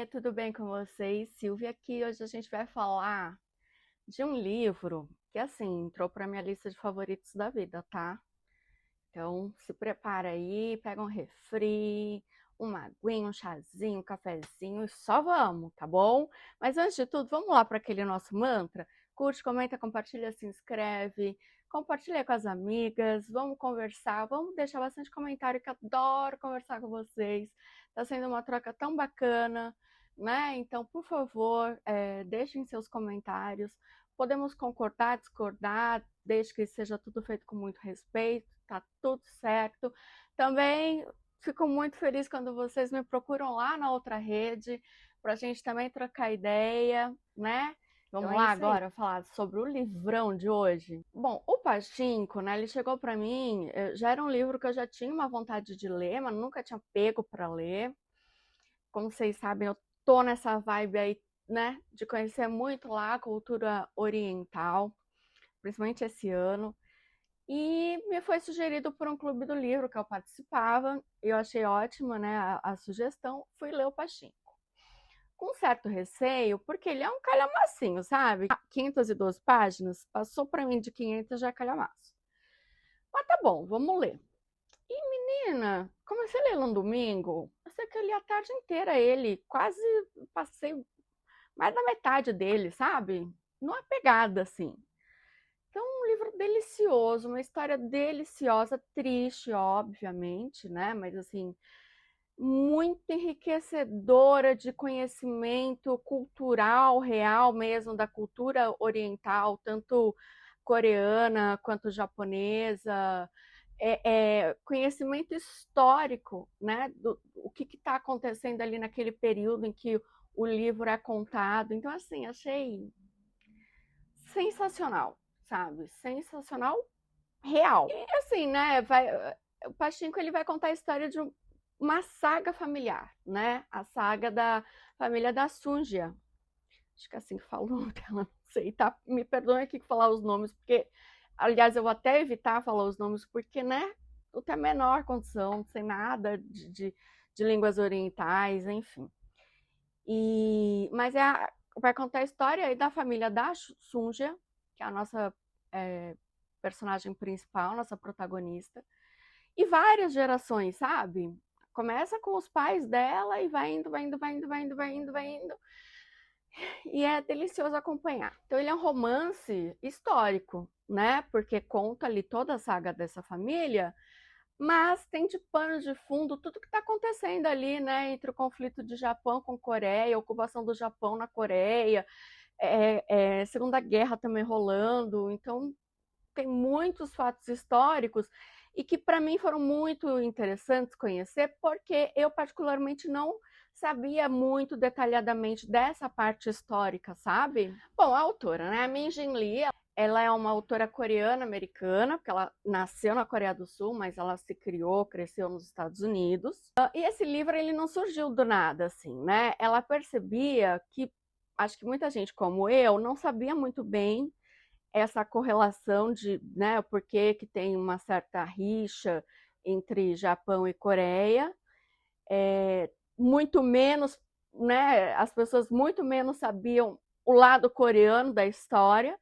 tudo bem com vocês? Silvia aqui. Hoje a gente vai falar de um livro que, assim, entrou para minha lista de favoritos da vida, tá? Então, se prepara aí, pega um refri, uma aguinha, um chazinho, um cafezinho e só vamos, tá bom? Mas antes de tudo, vamos lá para aquele nosso mantra? Curte, comenta, compartilha, se inscreve, compartilha com as amigas, vamos conversar, vamos deixar bastante comentário que eu adoro conversar com vocês. Tá sendo uma troca tão bacana, né? Então, por favor, deixem seus comentários. Podemos concordar, discordar, desde que seja tudo feito com muito respeito, tá tudo certo. Também fico muito feliz quando vocês me procuram lá na outra rede, para a gente também trocar ideia, né? Vamos lá agora falar sobre o livrão de hoje. Bom, o Pachinko, né, ele chegou para mim, já era um livro que eu já tinha uma vontade de ler, mas nunca tinha pego para ler. Como vocês sabem, eu tô nessa vibe aí, né, de conhecer muito lá a cultura oriental, principalmente esse ano. E me foi sugerido por um clube do livro que eu participava, e eu achei ótima, né, a sugestão, fui ler o Pachinko. Com certo receio, porque ele é um calhamacinho, sabe? 512 páginas, passou para mim de 500 já é calhamaço. Mas tá bom, vamos ler. E menina, comecei a ler num domingo, eu sei que eu li a tarde inteira ele, quase passei mais da metade dele, sabe? Numa pegada, assim. Então, um livro delicioso, uma história deliciosa, triste, obviamente, né? Mas, assim, muito enriquecedora de conhecimento cultural, real mesmo, da cultura oriental, tanto coreana quanto japonesa, conhecimento histórico, né? O que está acontecendo ali naquele período em que o livro é contado. Então, assim, achei sensacional, sabe? Sensacional, real. E assim, né? O Pachinko ele vai contar a história de uma saga familiar, né? A saga da família da Sunja. Acho que é assim que fala o nome dela, não sei, tá? Me perdoem aqui que falar os nomes, porque, aliás, eu vou até evitar falar os nomes, porque, né? Não tem a menor condição, sem nada de línguas orientais, enfim. Mas vai contar a história aí da família da Sunja, que é a nossa personagem principal, nossa protagonista, e várias gerações, sabe? Começa com os pais dela e vai indo, vai indo, vai indo, vai indo, vai indo, vai indo. E é delicioso acompanhar. Então, ele é um romance histórico, né? Porque conta ali toda a saga dessa família, mas tem de pano de fundo tudo que está acontecendo ali, né? Entre o conflito de Japão com Coreia, a ocupação do Japão na Coreia, Segunda Guerra também rolando. Então, tem muitos fatos históricos e que para mim foram muito interessantes conhecer, porque eu particularmente não sabia muito detalhadamente dessa parte histórica, sabe? Bom, a autora, né, a Min Jin Lee, ela é uma autora coreana-americana, porque ela nasceu na Coreia do Sul, mas ela se criou, cresceu nos Estados Unidos. E esse livro, ele não surgiu do nada, assim, né? Ela percebia que, acho que muita gente como eu, não sabia muito bem essa correlação de, né, por que tem uma certa rixa entre Japão e Coreia, muito menos, né, as pessoas muito menos sabiam o lado coreano da história,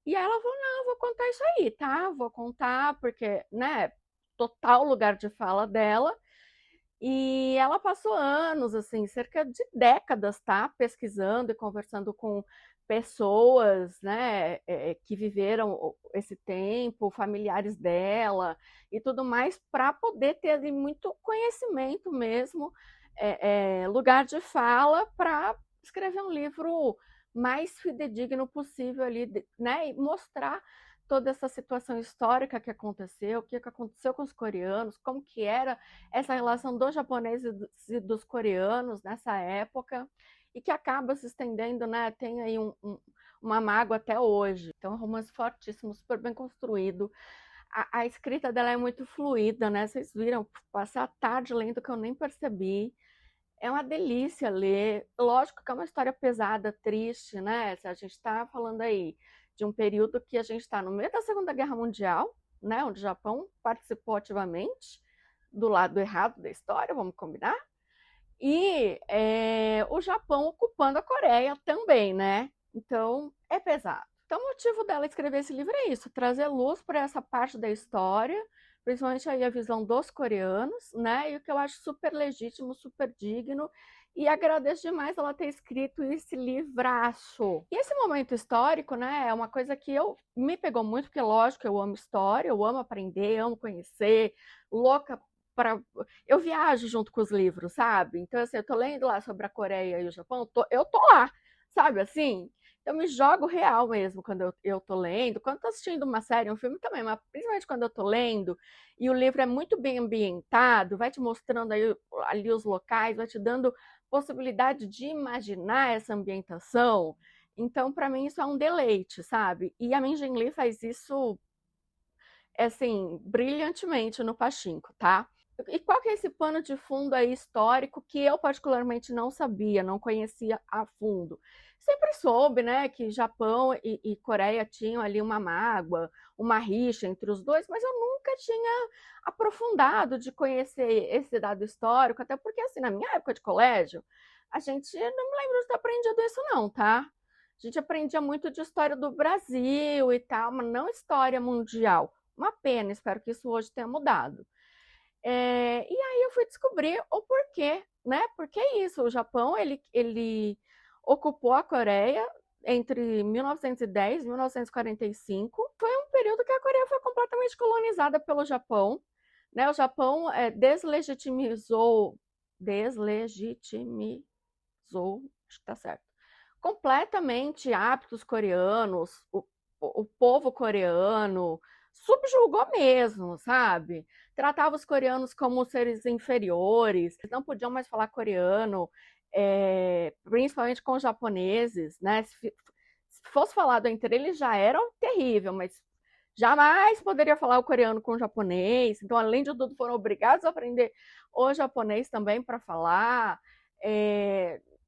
e ela falou, não, vou contar isso aí, tá? Vou contar, porque, né, total lugar de fala dela, e ela passou anos, assim, cerca de décadas, tá? Pesquisando e conversando com pessoas, né, que viveram esse tempo, familiares dela e tudo mais, para poder ter ali muito conhecimento mesmo, lugar de fala para escrever um livro mais fidedigno possível ali, né, e mostrar toda essa situação histórica que aconteceu, o que aconteceu com os coreanos, como que era essa relação dos japoneses e dos coreanos nessa época, e que acaba se estendendo, né? Tem aí uma mágoa até hoje. Então, é um romance fortíssimo, super bem construído. A escrita dela é muito fluida, né? Vocês viram, passar a tarde lendo que eu nem percebi. É uma delícia ler. Lógico que é uma história pesada, triste, né? Se a gente está falando aí de um período que a gente está no meio da Segunda Guerra Mundial, né? Onde o Japão participou ativamente do lado errado da história, vamos combinar. E o Japão ocupando a Coreia também, né? Então, é pesado. Então, o motivo dela escrever esse livro é isso, trazer luz para essa parte da história, principalmente aí a visão dos coreanos, né? E o que eu acho super legítimo, super digno, e agradeço demais ela ter escrito esse livraço. E esse momento histórico, né, é uma coisa que me pegou muito, porque lógico, eu amo história, eu amo aprender, amo conhecer, louca para eu viajo junto com os livros, sabe? Então, assim, eu tô lendo lá sobre a Coreia e o Japão, eu tô lá, sabe assim? Eu me jogo real mesmo quando eu tô lendo. Quando eu tô assistindo uma série, um filme também, mas principalmente quando eu tô lendo, e o livro é muito bem ambientado, vai te mostrando aí, ali os locais, vai te dando possibilidade de imaginar essa ambientação. Então, para mim, isso é um deleite, sabe? E a Minjin Lee faz isso, assim, brilhantemente no Pachinko, tá? E qual que é esse pano de fundo aí histórico que eu particularmente não sabia, não conhecia a fundo? Sempre soube, né, que Japão e Coreia tinham ali uma mágoa, uma rixa entre os dois, mas eu nunca tinha aprofundado de conhecer esse dado histórico, até porque, assim, na minha época de colégio, a gente não me lembro de ter aprendido isso não, tá? A gente aprendia muito de história do Brasil e tal, mas não história mundial. Uma pena, espero que isso hoje tenha mudado. E aí eu fui descobrir o porquê, né? Porque é isso, o Japão, ele ocupou a Coreia entre 1910 e 1945. Foi um período que a Coreia foi completamente colonizada pelo Japão, né? O Japão deslegitimizou, acho que tá certo, completamente hábitos coreanos, o povo coreano, subjugou mesmo, sabe? Tratava os coreanos como seres inferiores, eles não podiam mais falar coreano, principalmente com os japoneses, né? Se fosse falado entre eles já era terrível, mas jamais poderia falar o coreano com o japonês. Então, além de tudo, foram obrigados a aprender o japonês também para falar.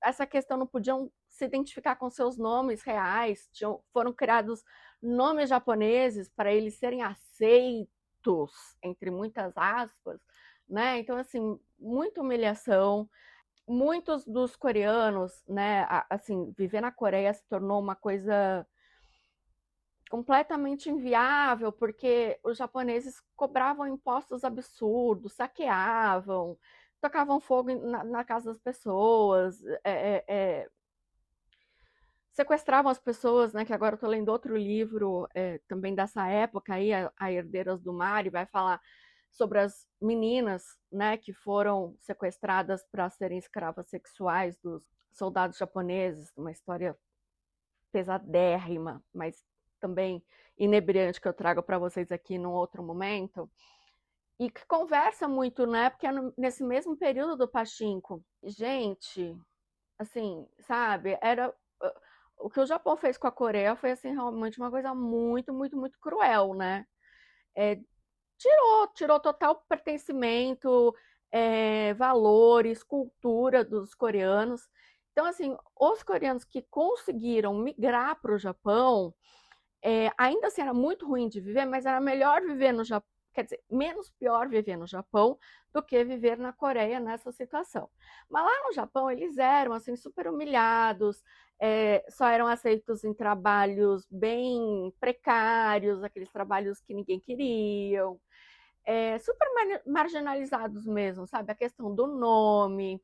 Essa questão, não podiam se identificar com seus nomes reais, foram criados nomes japoneses para eles serem aceitos, entre muitas aspas, né? Então, assim, muita humilhação. Muitos dos coreanos, né, assim, viver na Coreia se tornou uma coisa completamente inviável, porque os japoneses cobravam impostos absurdos, saqueavam, tocavam fogo na casa das pessoas, sequestravam as pessoas, né? Que agora eu estou lendo outro livro também dessa época aí, a Herdeiras do Mar, e vai falar sobre as meninas, né? Que foram sequestradas para serem escravas sexuais dos soldados japoneses, uma história pesadérrima, mas também inebriante que eu trago para vocês aqui num outro momento. E que conversa muito, né? Porque é nesse mesmo período do Pachinko. Gente, assim, sabe? Era o que o Japão fez com a Coreia foi assim realmente uma coisa muito, muito, muito cruel, né? Tirou total pertencimento, valores, cultura dos coreanos. Então, assim, os coreanos que conseguiram migrar para o Japão, ainda assim era muito ruim de viver, mas era melhor viver no Japão, quer dizer, menos pior viver no Japão do que viver na Coreia nessa situação. Mas lá no Japão eles eram assim super humilhados, só eram aceitos em trabalhos bem precários, aqueles trabalhos que ninguém queria, super marginalizados mesmo, sabe? A questão do nome,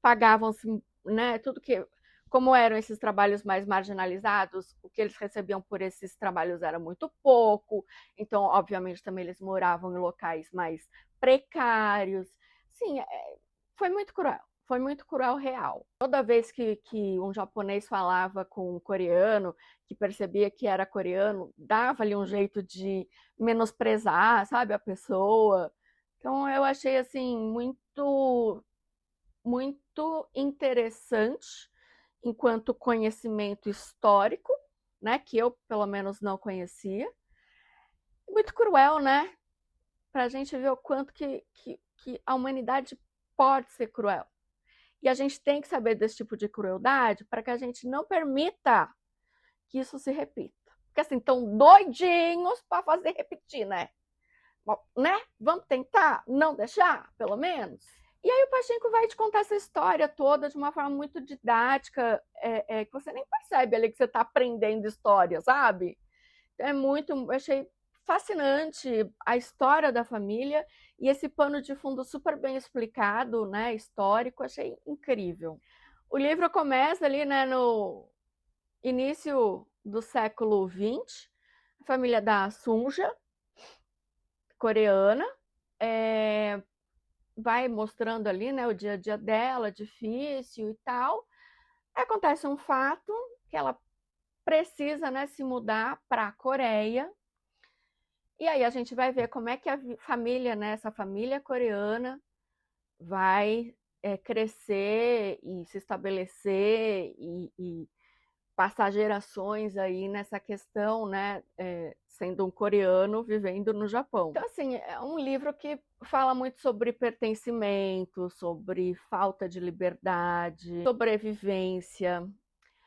pagavam-se, né, tudo que como eram esses trabalhos mais marginalizados, o que eles recebiam por esses trabalhos era muito pouco, então, obviamente, também eles moravam em locais mais precários. Sim, foi muito cruel real. Toda vez que um japonês falava com um coreano, que percebia que era coreano, dava-lhe um jeito de menosprezar, sabe, a pessoa. Então, eu achei, assim, muito, muito interessante enquanto conhecimento histórico, né, que eu pelo menos não conhecia. Muito cruel, né? Para a gente ver o quanto que a humanidade pode ser cruel. E a gente tem que saber desse tipo de crueldade para que a gente não permita que isso se repita. Porque assim, estão doidinhos para fazer repetir, né? Bom, né? Vamos tentar não deixar, pelo menos? E aí o Pachinko vai te contar essa história toda de uma forma muito didática, que você nem percebe ali que você está aprendendo história, sabe? É muito, eu achei fascinante a história da família e esse pano de fundo super bem explicado, né, histórico, achei incrível. O livro começa ali, né, no início do século XX, a família da Sunja, coreana, vai mostrando ali, né, o dia a dia dela, difícil e tal. Acontece um fato que ela precisa, né, se mudar para a Coreia. E aí a gente vai ver como é que a família, né, essa família coreana vai crescer e se estabelecer e passar gerações aí nessa questão, né, sendo um coreano vivendo no Japão. Então, assim, é um livro que fala muito sobre pertencimento, sobre falta de liberdade, sobrevivência,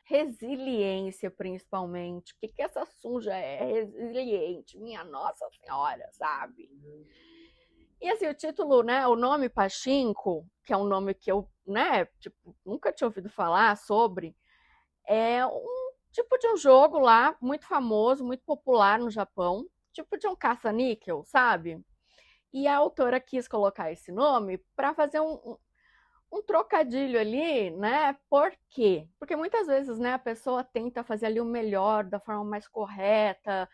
resiliência, principalmente. O que que essa Sunja é resiliente? Minha Nossa Senhora, sabe? E assim, o título, né, o nome Pachinko, que é um nome que eu, né, tipo, nunca tinha ouvido falar sobre, é um tipo de um jogo lá muito famoso, muito popular no Japão, tipo de um caça-níquel, sabe? E a autora quis colocar esse nome para fazer um trocadilho ali, né? Por quê? Porque muitas vezes, né, a pessoa tenta fazer ali o melhor, da forma mais correta,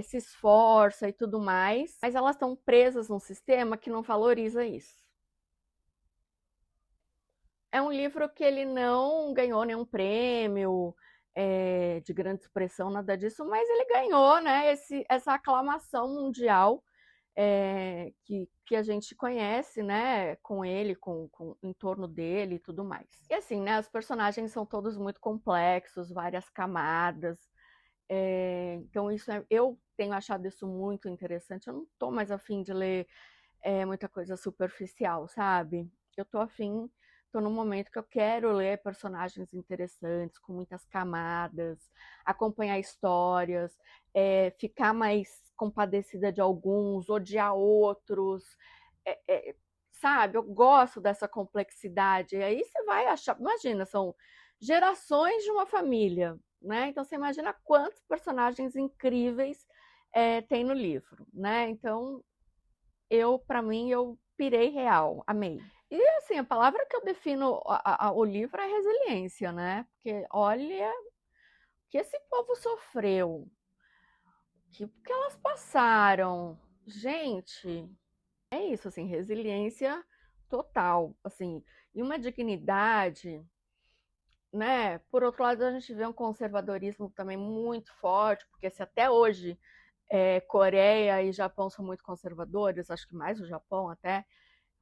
se esforça e tudo mais, mas elas estão presas num sistema que não valoriza isso. É um livro que ele não ganhou nenhum prêmio de grande expressão, nada disso, mas ele ganhou, né, essa aclamação mundial que a gente conhece, né, com ele, em torno dele e tudo mais. E assim, né, os personagens são todos muito complexos, várias camadas. Então eu tenho achado isso muito interessante. Eu não estou mais afim de ler muita coisa superficial, sabe? Eu tô afim, tô num momento que eu quero ler personagens interessantes, com muitas camadas, acompanhar histórias, ficar mais compadecida de alguns, odiar outros, é, é, sabe? Eu gosto dessa complexidade. E aí você vai achar, imagina, são gerações de uma família, né? Então você imagina quantos personagens incríveis tem no livro, né? Então para mim, eu pirei real, amei. E assim, a palavra que eu defino o livro é resiliência, né? Porque olha o que esse povo sofreu, que elas passaram. Gente, é isso, assim, resiliência total, assim, e uma dignidade, né? Por outro lado, a gente vê um conservadorismo também muito forte, porque se até hoje Coreia e Japão são muito conservadores, acho que mais o Japão até,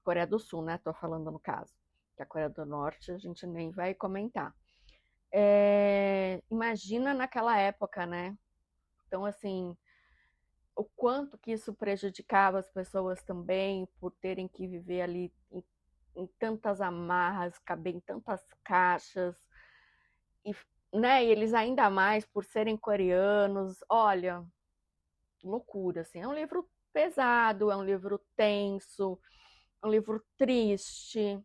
Coreia do Sul, né? Tô falando no caso. Que a Coreia do Norte a gente nem vai comentar. Imagina naquela época, né? Então, assim, o quanto que isso prejudicava as pessoas também por terem que viver ali em tantas amarras, caber em tantas caixas, e, né? E eles ainda mais por serem coreanos. Olha, loucura, assim. É um livro pesado, é um livro tenso, é um livro triste,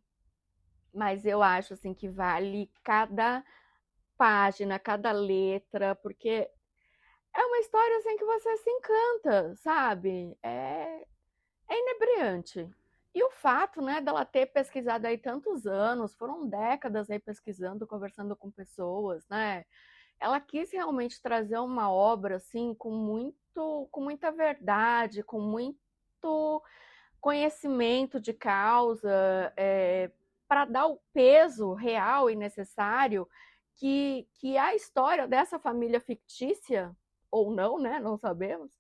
mas eu acho assim que vale cada página, cada letra, porque é uma história assim que você se encanta, sabe? É inebriante. E o fato, né, dela ter pesquisado aí tantos anos, foram décadas aí pesquisando, conversando com pessoas, né? Ela quis realmente trazer uma obra assim com muita verdade, com muito conhecimento de causa, para dar o peso real e necessário que a história dessa família fictícia, ou não, né? Não sabemos,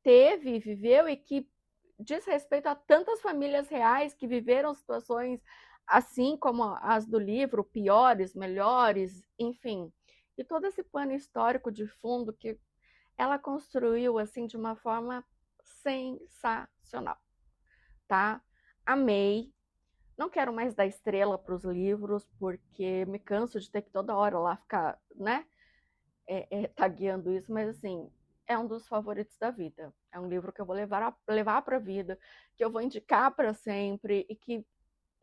teve, viveu e que diz respeito a tantas famílias reais que viveram situações assim como as do livro, piores, melhores, enfim. E todo esse pano histórico de fundo que ela construiu assim de uma forma sensacional, tá? Amei. Não quero mais dar estrela para os livros, porque me canso de ter que toda hora lá ficar, né, tagueando isso, mas assim, é um dos favoritos da vida. É um livro que eu vou levar para a vida, que eu vou indicar para sempre e que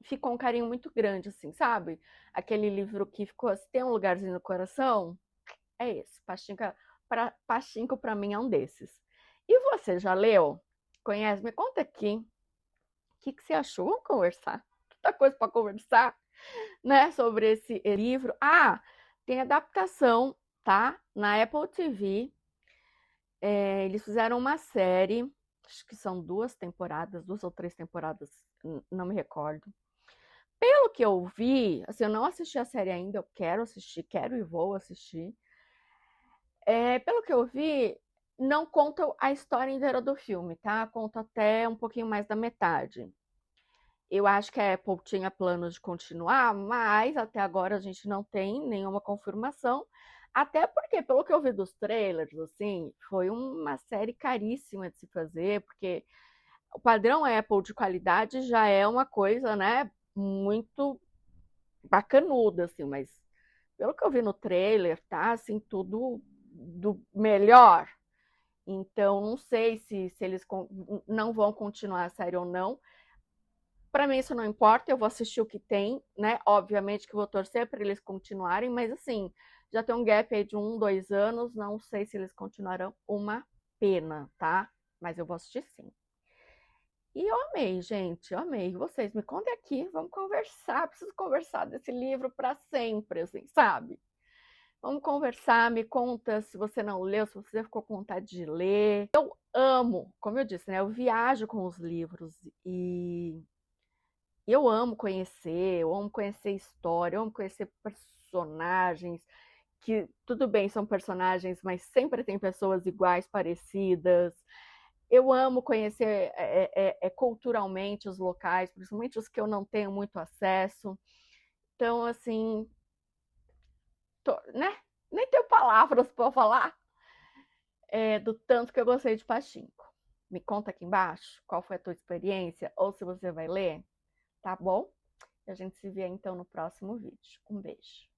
ficou um carinho muito grande, assim, sabe? Aquele livro que ficou, assim, tem um lugarzinho no coração, é esse. Pachinko para mim é um desses. E você já leu? Conhece? Me conta aqui. O que você achou? Vamos conversar. Tanta coisa para conversar, né? Sobre esse livro. Ah, tem adaptação, tá? Na Apple TV. Eles fizeram uma série, acho que são 2 temporadas, 2 ou 3 temporadas, não me recordo. Pelo que eu vi, assim, eu não assisti a série ainda, eu quero assistir, quero e vou assistir. Pelo que eu vi, não conta a história inteira do filme, tá? Conta até um pouquinho mais da metade. Eu acho que a Apple tinha planos de continuar, mas até agora a gente não tem nenhuma confirmação. Até porque, pelo que eu vi dos trailers, assim, foi uma série caríssima de se fazer, porque o padrão Apple de qualidade já é uma coisa, né, muito bacanuda, assim, mas pelo que eu vi no trailer, tá, assim, tudo do melhor. Então, não sei se eles não vão continuar a série ou não. Para mim isso não importa, eu vou assistir o que tem, né? Obviamente que vou torcer para eles continuarem, mas assim, já tem um gap aí de 1, 2 anos, não sei se eles continuarão, uma pena, tá? Mas eu vou assistir sim. E eu amei, gente, eu amei. Vocês me contem aqui, vamos conversar, preciso conversar desse livro para sempre, assim, sabe? Vamos conversar, me conta se você não leu, se você ficou com vontade de ler. Eu amo, como eu disse, né? Eu viajo com os livros e eu amo conhecer história, eu amo conhecer personagens, que tudo bem, são personagens, mas sempre tem pessoas iguais, parecidas. Eu amo conhecer culturalmente os locais, principalmente os que eu não tenho muito acesso. Então, assim, né? Nem tenho palavras para falar do tanto que eu gostei de Pachinko. Me conta aqui embaixo qual foi a tua experiência, ou se você vai ler, tá bom? E a gente se vê então no próximo vídeo. Um beijo.